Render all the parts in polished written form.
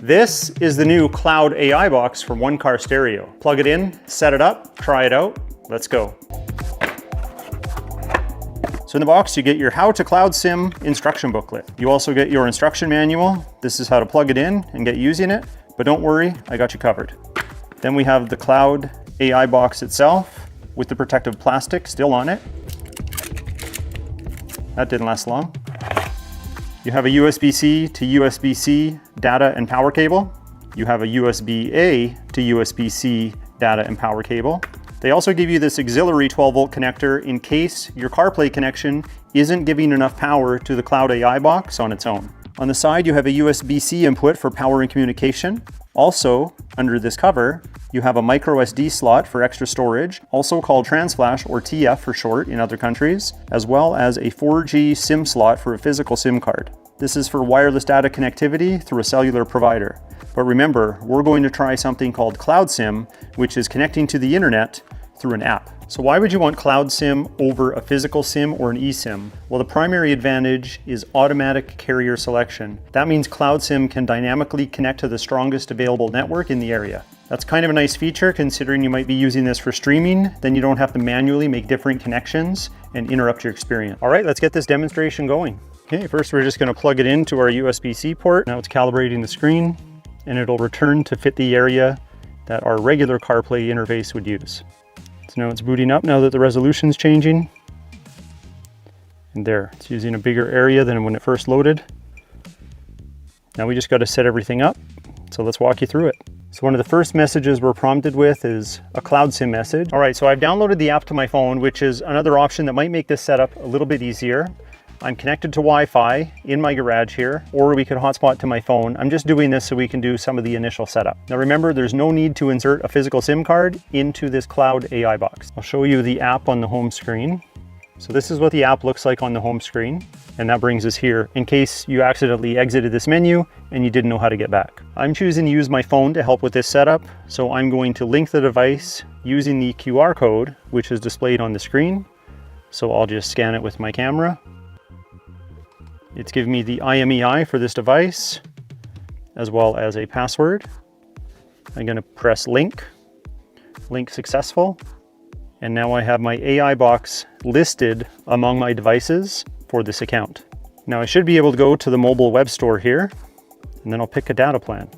This is the new Cloud AI box from OneCarStereo. Plug it in, set it up, try it out. Let's go. So in the box, you get your How to Cloud Sim instruction booklet. You also get your instruction manual. This is how to plug it in and get using it, but don't worry, I got you covered. Then we have the Cloud AI box itself with the protective plastic still on it. That didn't last long. You have a USB-C to USB-C data and power cable. You have a USB-A to USB-C data and power cable. They also give you this auxiliary 12-volt connector in case your CarPlay connection isn't giving enough power to the Cloud AI box on its own. On the side, you have a USB-C input for power and communication. Also, under this cover, you have a micro SD slot for extra storage, also called Transflash or TF for short in other countries, as well as a 4G SIM slot for a physical SIM card. This is for wireless data connectivity through a cellular provider. But remember, we're going to try something called Cloud SIM, which is connecting to the internet through an app. So why would you want Cloud SIM over a physical SIM or an eSIM? Well, the primary advantage is automatic carrier selection. That means Cloud SIM can dynamically connect to the strongest available network in the area. That's kind of a nice feature considering you might be using this for streaming, then you don't have to manually make different connections and interrupt your experience. All right, let's get this demonstration going. Okay, first we're just gonna plug it into our USB-C port. Now it's calibrating the screen and it'll return to fit the area that our regular CarPlay interface would use. So now it's booting up now that the resolution's changing. And there, it's using a bigger area than when it first loaded. Now we just got to set everything up. So let's walk you through it. So one of the first messages we're prompted with is a Cloud SIM message. All right, so I've downloaded the app to my phone, which is another option that might make this setup a little bit easier. I'm connected to Wi-Fi in my garage here, or we could hotspot to my phone. I'm just doing this so we can do some of the initial setup. Now remember, there's no need to insert a physical SIM card into this Cloud AI box. I'll show you the app on the home screen. So this is what the app looks like on the home screen. And that brings us here in case you accidentally exited this menu and you didn't know how to get back. I'm choosing to use my phone to help with this setup. So I'm going to link the device using the QR code, which is displayed on the screen. So I'll just scan it with my camera. It's giving me the IMEI for this device, as well as a password. I'm gonna press link successful. And now I have my AI box listed among my devices for this account. Now I should be able to go to the mobile web store here, and then I'll pick a data plan.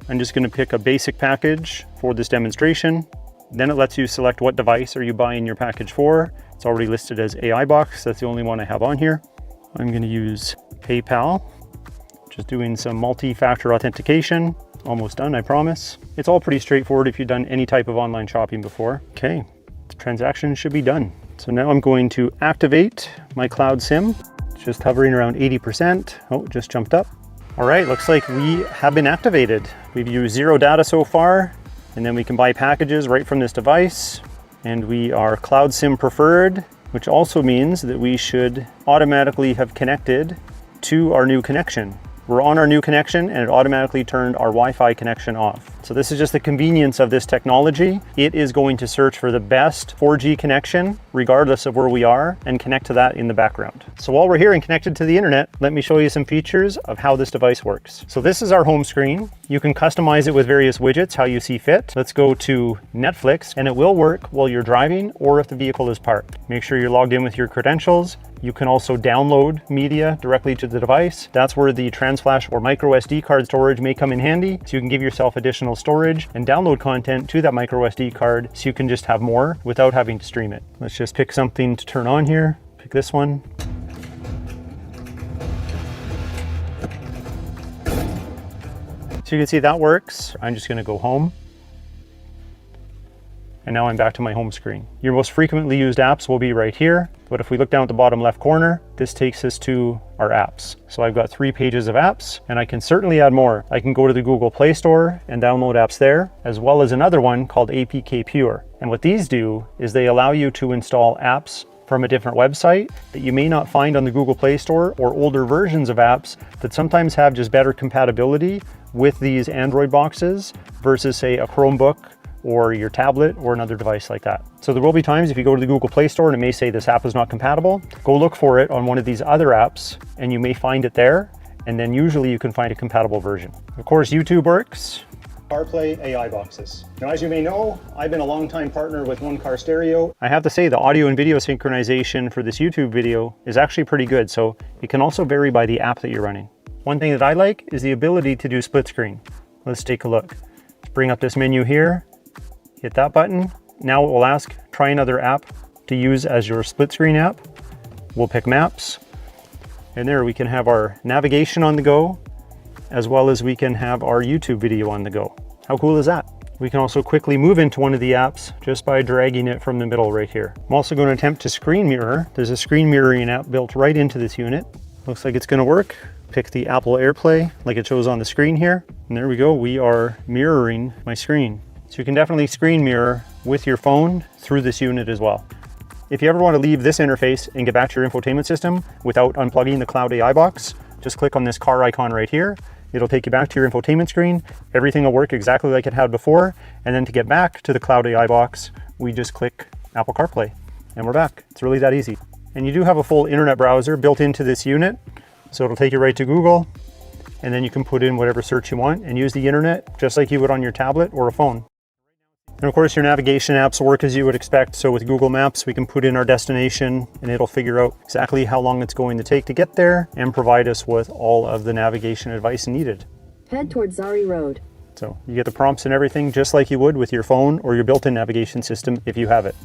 I'm just gonna pick a basic package for this demonstration. Then it lets you select what device are you buying your package for. It's already listed as AI box, that's the only one I have on here. I'm going to use PayPal, just doing some multi-factor authentication. Almost done, I promise. It's all pretty straightforward if you've done any type of online shopping before. Okay, the transaction should be done. So now I'm going to activate my Cloud SIM. It's just hovering around 80%. Oh, it just jumped up. All right, looks like we have been activated. We've used 0 data so far, and then we can buy packages right from this device. And we are Cloud SIM preferred, which also means that we should automatically have connected to our new connection. We're on our new connection and it automatically turned our Wi-Fi connection off. So this is just the convenience of this technology. It is going to search for the best 4G connection, regardless of where we are, and connect to that in the background. So while we're here and connected to the internet, let me show you some features of how this device works. So this is our home screen. You can customize it with various widgets, how you see fit. Let's go to Netflix, and it will work while you're driving or if the vehicle is parked. Make sure you're logged in with your credentials. You can also download media directly to the device. That's where the Transflash or micro SD card storage may come in handy. So you can give yourself additional storage and download content to that micro SD card so you can just have more without having to stream it. Let's just pick something to turn on here. Pick this one. So you can see that works. I'm just gonna go home. And now I'm back to my home screen. Your most frequently used apps will be right here. But if we look down at the bottom left corner, this takes us to our apps. So I've got 3 pages of apps, and I can certainly add more. I can go to the Google Play Store and download apps there, as well as another one called APK Pure. And what these do is they allow you to install apps from a different website that you may not find on the Google Play Store, or older versions of apps that sometimes have just better compatibility with these Android boxes versus, say, a Chromebook or your tablet or another device like that. So there will be times if you go to the Google Play Store and it may say this app is not compatible, go look for it on one of these other apps and you may find it there. and then usually you can find a compatible version. Of course, YouTube works. CarPlay AI boxes. Now, as you may know, I've been a longtime partner with OneCarStereo. I have to say the audio and video synchronization for this YouTube video is actually pretty good, so it can also vary by the app that you're running. One thing that I like is the ability to do split screen. Let's take a look. Let's bring up this menu here, hit that button. Now it will ask, try another app to use as your split screen app. We'll pick Maps, and there we can have our navigation on the go, as well as we can have our YouTube video on the go. How cool is that? We can also quickly move into one of the apps just by dragging it from the middle right here. I'm also going to attempt to screen mirror. There's a screen mirroring app built right into this unit. Looks like it's going to work. Pick the Apple AirPlay like it shows on the screen here. And there we go, we are mirroring my screen. So you can definitely screen mirror with your phone through this unit as well. If you ever want to leave this interface and get back to your infotainment system without unplugging the Cloud AI box, just click on this car icon right here. It'll take you back to your infotainment screen. Everything will work exactly like it had before. And then to get back to the Cloud AI box, we just click Apple CarPlay and we're back. It's really that easy. And you do have a full internet browser built into this unit. So it'll take you right to Google, and then you can put in whatever search you want and use the internet just like you would on your tablet or a phone. And of course, your navigation apps work as you would expect. So with Google Maps, we can put in our destination and it'll figure out exactly how long it's going to take to get there and provide us with all of the navigation advice needed. Head towards Zari Road. So you get the prompts and everything just like you would with your phone or your built-in navigation system if you have it.